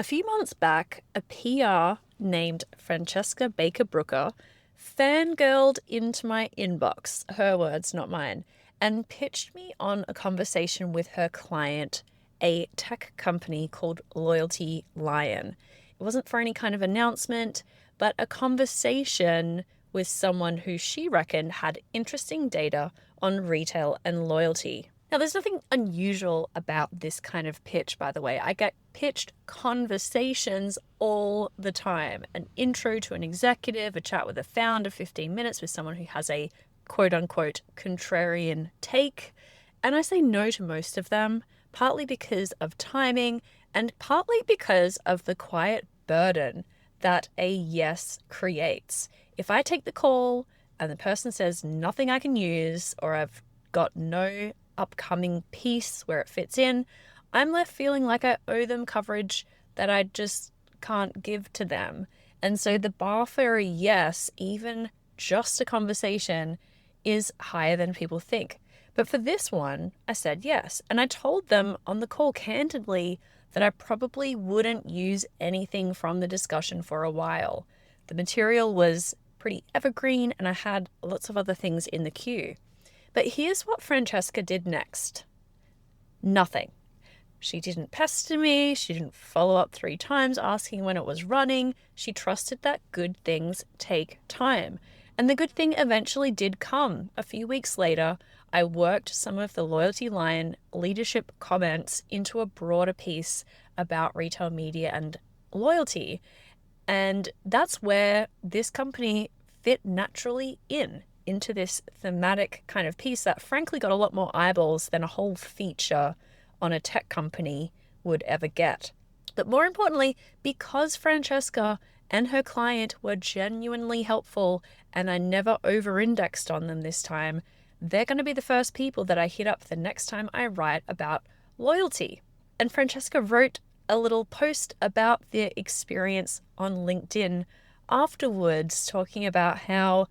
A few months back, a PR named Francesca Baker Brooker fangirled into my inbox, her words, not mine, and pitched me on a conversation with her client, a tech company called LoyaltyLion. It wasn't for any kind of announcement, but a conversation with someone who she reckoned had interesting data on retail and loyalty. Now, there's nothing unusual about this kind of pitch, by the way. I get pitched conversations all the time. An intro to an executive, a chat with a founder, 15 minutes with someone who has a quote unquote contrarian take. And I say no to most of them, partly because of timing and partly because of the quiet burden that a yes creates. If I take the call and the person says nothing I can use, or I've got no upcoming piece where it fits in, I'm left feeling like I owe them coverage that I just can't give to them. And so the bar for a yes, even just a conversation, is higher than people think. But for this one, I said yes. And I told them on the call candidly that I probably wouldn't use anything from the discussion for a while. The material was pretty evergreen and I had lots of other things in the queue. But here's what Francesca did next. Nothing. She didn't pester me. She didn't follow up 3 times asking when it was running. She trusted that good things take time. And the good thing eventually did come. A few weeks later, I worked some of the LoyaltyLion leadership comments into a broader piece about retail media and loyalty. And that's where this company fit naturally into this thematic kind of piece that frankly got a lot more eyeballs than a whole feature on a tech company would ever get. But more importantly, because Francesca and her client were genuinely helpful and I never over-indexed on them this time, they're going to be the first people that I hit up the next time I write about loyalty. And Francesca wrote a little post about their experience on LinkedIn afterwards, talking about how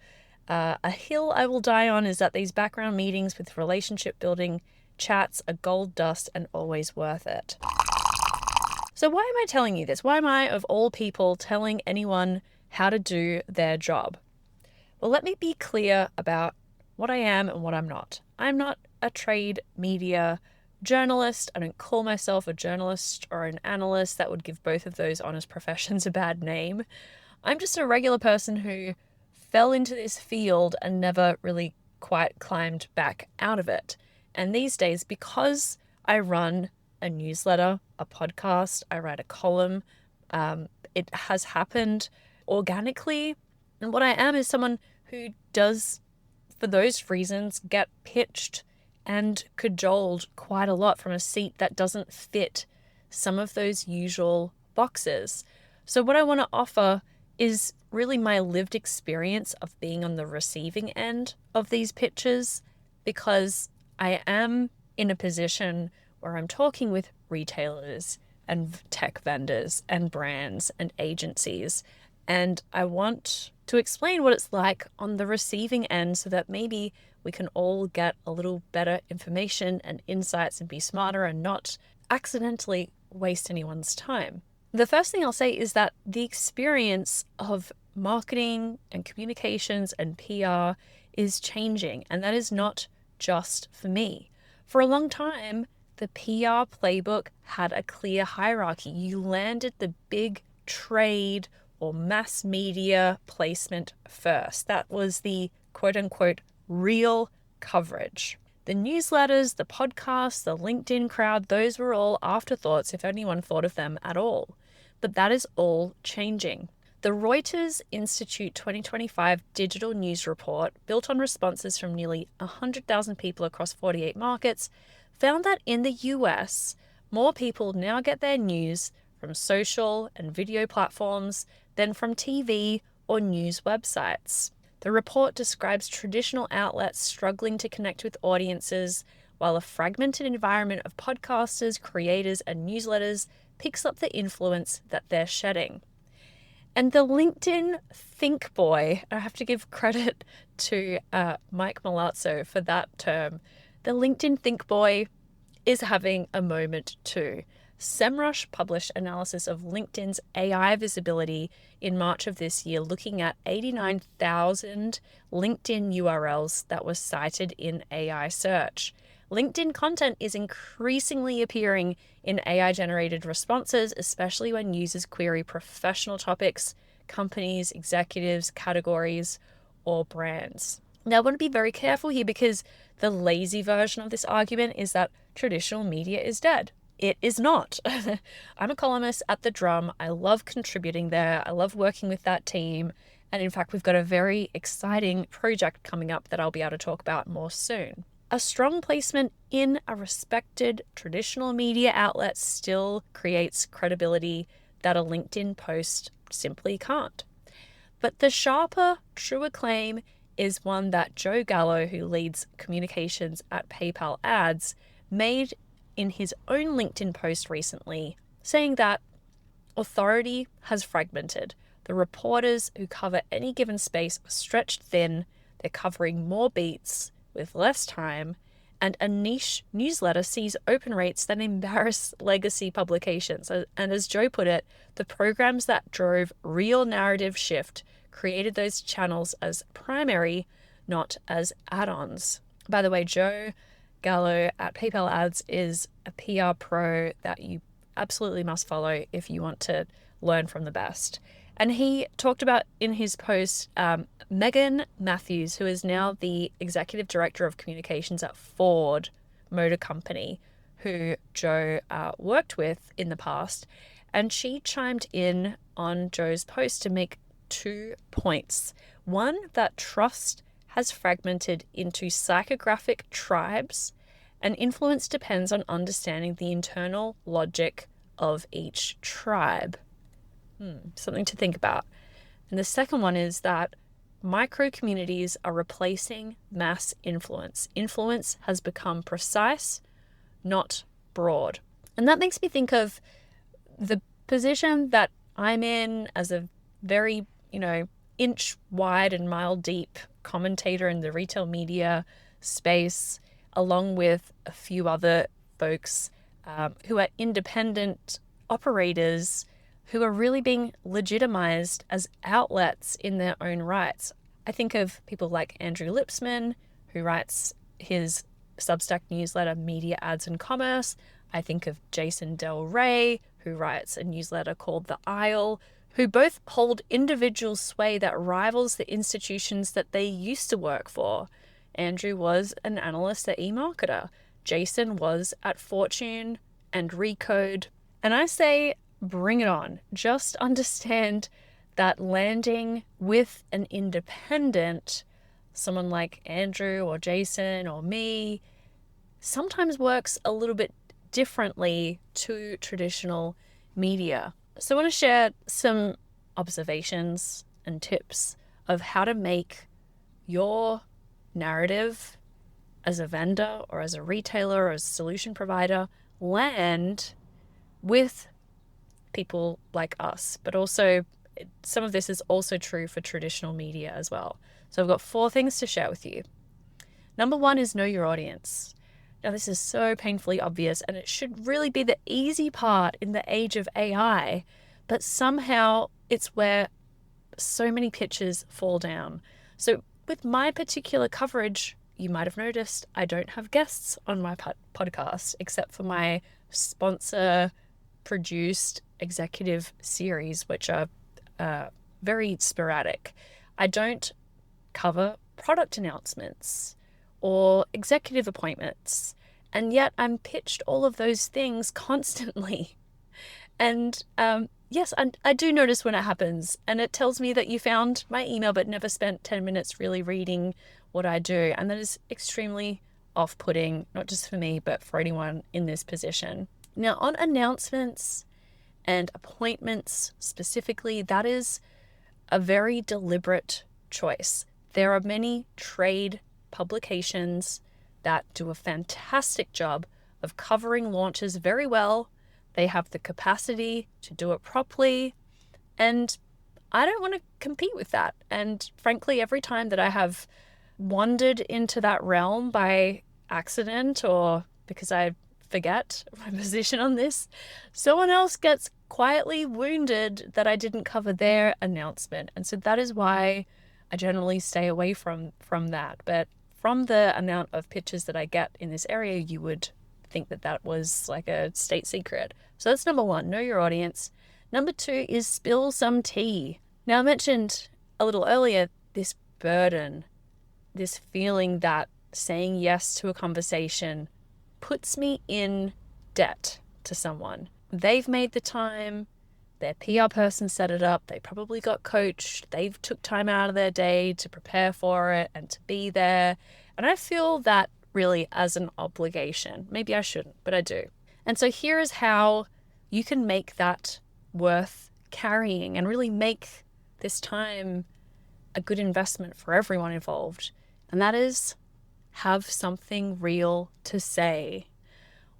a hill I will die on is that these background meetings with relationship building chats are gold dust and always worth it. So why am I telling you this? Why am I, of all people, telling anyone how to do their job? Well, let me be clear about what I am and what I'm not. I'm not a trade media journalist. I don't call myself a journalist or an analyst. That would give both of those honest professions a bad name. I'm just a regular person who fell into this field and never really quite climbed back out of it. And these days, because I run a newsletter, a podcast, I write a column, it has happened organically. And what I am is someone who does, for those reasons, get pitched and cajoled quite a lot from a seat that doesn't fit some of those usual boxes. So what I want to offer is really my lived experience of being on the receiving end of these pitches, because I am in a position where I'm talking with retailers and tech vendors and brands and agencies, and I want to explain what it's like on the receiving end so that maybe we can all get a little better information and insights and be smarter and not accidentally waste anyone's time. The first thing I'll say is that the experience of marketing and communications and PR is changing, and that is not just for me. For a long time, the PR playbook had a clear hierarchy. You landed the big trade or mass media placement first. That was the quote unquote real coverage. The newsletters, the podcasts, the LinkedIn crowd, those were all afterthoughts if anyone thought of them at all. But that is all changing. The Reuters Institute 2025 digital news report, built on responses from nearly 100,000 people across 48 markets, found that in the US, more people now get their news from social and video platforms than from TV or news websites. The report describes traditional outlets struggling to connect with audiences, while a fragmented environment of podcasters, creators, and newsletters picks up the influence that they're shedding. And the LinkedIn Think Boy, I have to give credit to Mike Malazzo for that term. The LinkedIn Think Boy is having a moment too. SEMrush published analysis of LinkedIn's AI visibility in March of this year, looking at 89,000 LinkedIn URLs that were cited in AI search. LinkedIn content is increasingly appearing in AI-generated responses, especially when users query professional topics, companies, executives, categories, or brands. Now, I want to be very careful here because the lazy version of this argument is that traditional media is dead. It is not. I'm a columnist at The Drum. I love contributing there. I love working with that team. And in fact, we've got a very exciting project coming up that I'll be able to talk about more soon. A strong placement in a respected traditional media outlet still creates credibility that a LinkedIn post simply can't. But the sharper, truer claim is one that Joe Gallo, who leads communications at PayPal Ads, made in his own LinkedIn post recently, saying that authority has fragmented. The reporters who cover any given space are stretched thin, they're covering more beats with less time, and a niche newsletter sees open rates that embarrass legacy publications. And as Joe put it, the programs that drove real narrative shift created those channels as primary, not as add-ons. By the way, Joe Gallo at PayPal Ads is a PR pro that you absolutely must follow if you want to learn from the best. And he talked about in his post Megan Matthews, who is now the executive director of communications at Ford Motor Company, who Joe worked with in the past. And she chimed in on Joe's post to make 2 points. One, that trust has fragmented into psychographic tribes, and influence depends on understanding the internal logic of each tribe. Something to think about. And the second one is that micro communities are replacing mass influence. Influence has become precise, not broad. And that makes me think of the position that I'm in as a very, inch wide and mile deep commentator in the retail media space, along with a few other folks who are independent operators who are really being legitimized as outlets in their own rights. I think of people like Andrew Lipsman, who writes his Substack newsletter, Media Ads and Commerce. I think of Jason Del Rey, who writes a newsletter called The Isle, who both hold individual sway that rivals the institutions that they used to work for. Andrew was an analyst at eMarketer. Jason was at Fortune and Recode. And I say, bring it on. Just understand that landing with an independent, someone like Andrew or Jason or me, sometimes works a little bit differently to traditional media. So I want to share some observations and tips of how to make your narrative as a vendor or as a retailer or as a solution provider land with people like us, but also some of this is also true for traditional media as well. So I've got 4 things to share with you. Number 1 is know your audience. Now, this is so painfully obvious, and it should really be the easy part in the age of AI, but somehow it's where so many pitches fall down. So with my particular coverage, you might have noticed I don't have guests on my podcast, except for my sponsor-produced executive series, which are very sporadic. I don't cover product announcements or executive appointments, and yet I'm pitched all of those things constantly. And yes, I do notice when it happens, and it tells me that you found my email but never spent 10 minutes really reading what I do, and that is extremely off-putting, not just for me, but for anyone in this position. Now, on announcements and appointments specifically, that is a very deliberate choice. There are many trade publications that do a fantastic job of covering launches very well. They have the capacity to do it properly, and I don't want to compete with that. And frankly, every time that I have wandered into that realm by accident or because I forget my position on this, someone else gets quietly wounded that I didn't cover their announcement. And so that is why I generally stay away from that. But from the amount of pitches that I get in this area, you would think that that was like a state secret. So that's number one, know your audience. Number two is spill some tea. Now, I mentioned a little earlier this burden, this feeling that saying yes to a conversation puts me in debt to someone. They've made the time, their PR person set it up, they probably got coached, they've took time out of their day to prepare for it and to be there. And I feel that really as an obligation. Maybe I shouldn't, but I do. And so here is how you can make that worth carrying and really make this time a good investment for everyone involved. And that is have something real to say.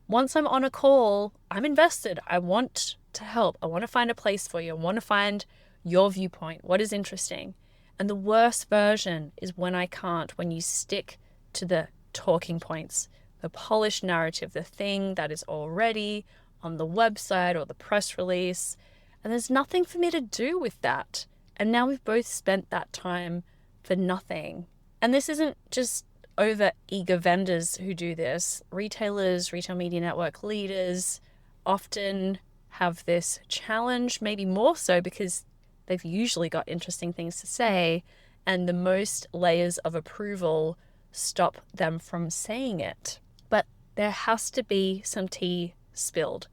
Once I'm on a call, I'm invested. I want to help. I want to find a place for you. I want to find your viewpoint. What is interesting? And the worst version is when I can't, when you stick to the talking points, the polished narrative, the thing that is already on the website or the press release. And there's nothing for me to do with that. And now we've both spent that time for nothing. And this isn't just over eager vendors who do this. Retailers, retail media network leaders often have this challenge, maybe more so because they've usually got interesting things to say, and the most layers of approval stop them from saying it. But there has to be some tea spilled.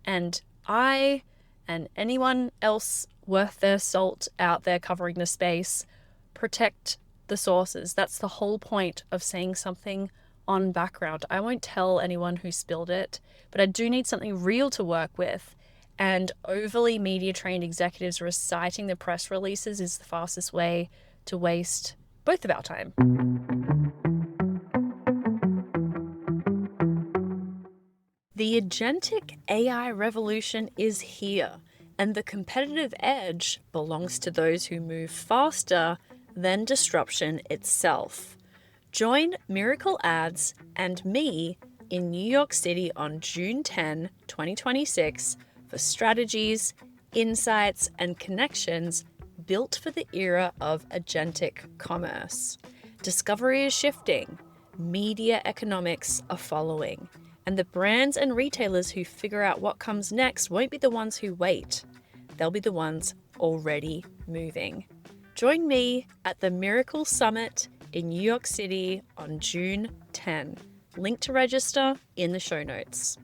And I and anyone else worth their salt out there covering the space protect the sources. That's the whole point of saying something on background. I won't tell anyone who spilled it, but I do need something real to work with. And overly media trained executives reciting the press releases is the fastest way to waste both of our time. The agentic AI revolution is here, and the competitive edge belongs to those who move faster than disruption itself. Join Miracle Ads and me in New York City on June 10, 2026 for strategies, insights, and connections built for the era of agentic commerce. Discovery is shifting, media economics are following, and the brands and retailers who figure out what comes next won't be the ones who wait. They'll be the ones already moving. Join me at the Miracle Summit in New York City on June 10. Link to register in the show notes.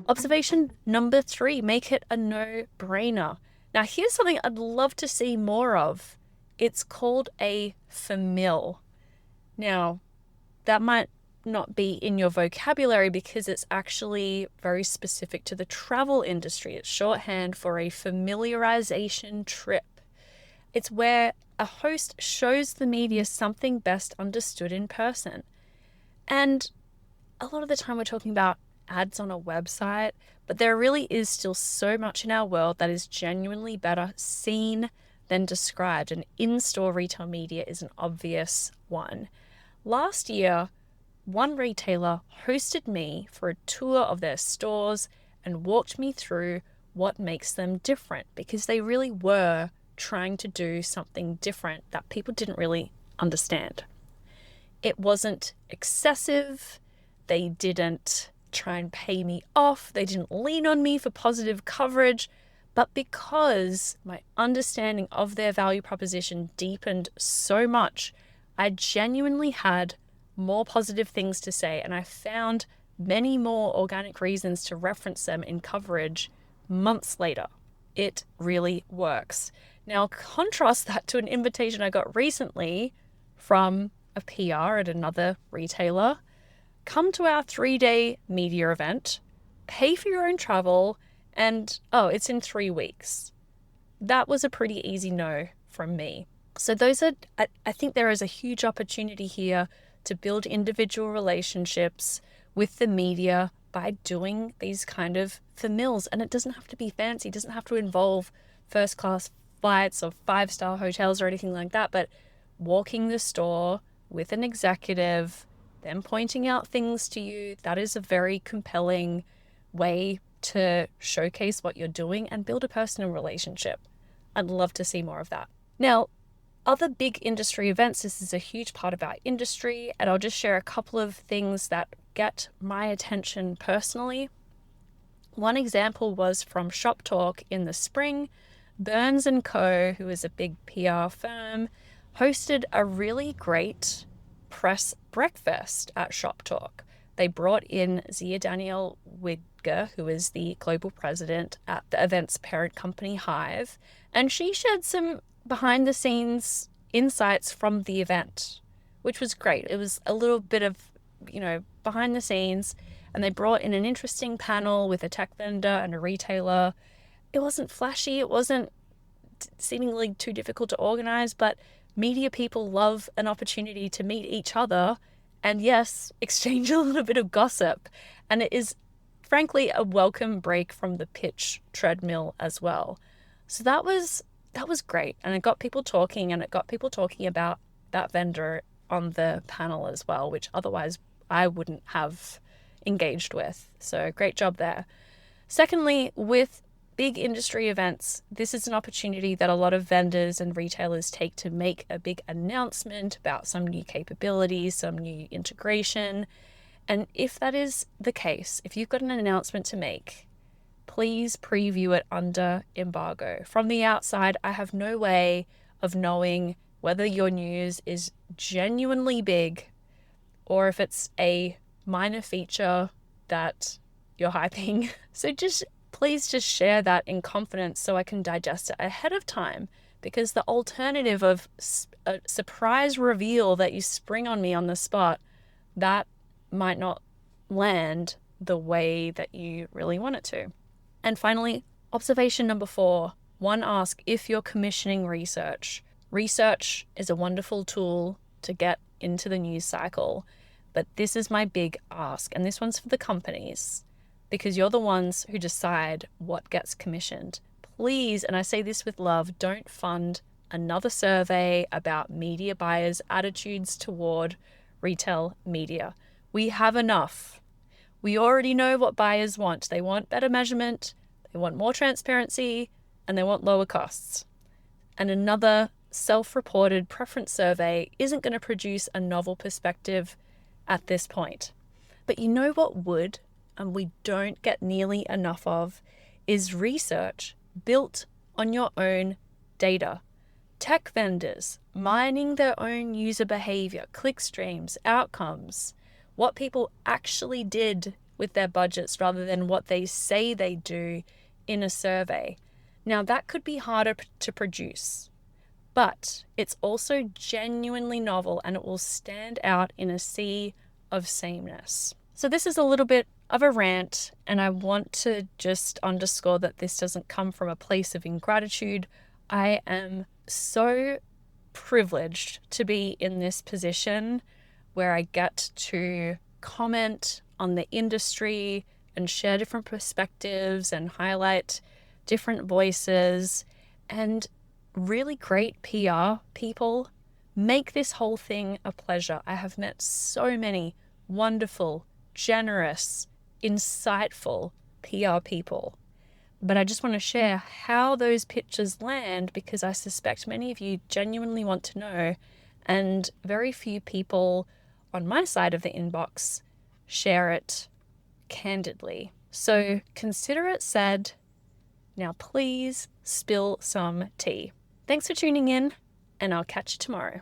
Observation number 3, make it a no-brainer. Now, here's something I'd love to see more of. It's called a famil. Now, that might not be in your vocabulary because it's actually very specific to the travel industry. It's shorthand for a familiarization trip. It's where a host shows the media something best understood in person. And a lot of the time we're talking about ads on a website, but there really is still so much in our world that is genuinely better seen than described. And in-store retail media is an obvious one. Last year, one retailer hosted me for a tour of their stores and walked me through what makes them different, because they really were trying to do something different that people didn't really understand. It wasn't excessive. They didn't try and pay me off. They didn't lean on me for positive coverage. But because my understanding of their value proposition deepened so much, I genuinely had more positive things to say, and I found many more organic reasons to reference them in coverage months later. It really works. Now, contrast that to an invitation I got recently from a PR at another retailer. Come to our 3-day media event, pay for your own travel, and it's in 3 weeks. That was a pretty easy no from me. So I think there is a huge opportunity here to build individual relationships with the media by doing these kind of famils. And it doesn't have to be fancy. It doesn't have to involve first-class flights or 5-star hotels or anything like that. But walking the store with an executive, them pointing out things to you. That is a very compelling way to showcase what you're doing and build a personal relationship. I'd love to see more of that. Now, other big industry events, this is a huge part of our industry, and I'll just share a couple of things that get my attention personally. One example was from Shop Talk in the spring. Burns & Co., who is a big PR firm, hosted a really great press breakfast at Shop Talk. They brought in Zia Danielle Widger, who is the global president at the event's parent company Hive, and she shared some behind the scenes insights from the event, which was great. It was a little bit of, behind the scenes, and they brought in an interesting panel with a tech vendor and a retailer. It wasn't flashy, it wasn't seemingly too difficult to organize, but media people love an opportunity to meet each other and, yes, exchange a little bit of gossip. And it is, frankly, a welcome break from the pitch treadmill as well. So that was great. And it got people talking, and it got people talking about that vendor on the panel as well, which otherwise I wouldn't have engaged with. So great job there. Secondly, with big industry events, this is an opportunity that a lot of vendors and retailers take to make a big announcement about some new capabilities, some new integration. And if that is the case, if you've got an announcement to make, please preview it under embargo. From the outside, I have no way of knowing whether your news is genuinely big or if it's a minor feature that you're hyping. So please just share that in confidence so I can digest it ahead of time, because the alternative of a surprise reveal that you spring on me on the spot, that might not land the way that you really want it to. And finally, observation number 4, one ask if you're commissioning research. Research is a wonderful tool to get into the news cycle, but this is my big ask, and this one's for the companies, because you're the ones who decide what gets commissioned. Please, and I say this with love, don't fund another survey about media buyers' attitudes toward retail media. We have enough. We already know what buyers want. They want better measurement, they want more transparency, and they want lower costs. And another self-reported preference survey isn't going to produce a novel perspective at this point. But you know what would, and we don't get nearly enough of, is research built on your own data. Tech vendors mining their own user behavior, click streams, outcomes, what people actually did with their budgets rather than what they say they do in a survey. Now, that could be harder to produce, but it's also genuinely novel, and it will stand out in a sea of sameness. So this is a little bit of a rant, and I want to just underscore that this doesn't come from a place of ingratitude. I am so privileged to be in this position where I get to comment on the industry and share different perspectives and highlight different voices, and really great PR people make this whole thing a pleasure. I have met so many wonderful, generous, insightful PR people. But I just want to share how those pitches land, because I suspect many of you genuinely want to know, and very few people on my side of the inbox share it candidly. So consider it said. Now please spill some tea. Thanks for tuning in, and I'll catch you tomorrow.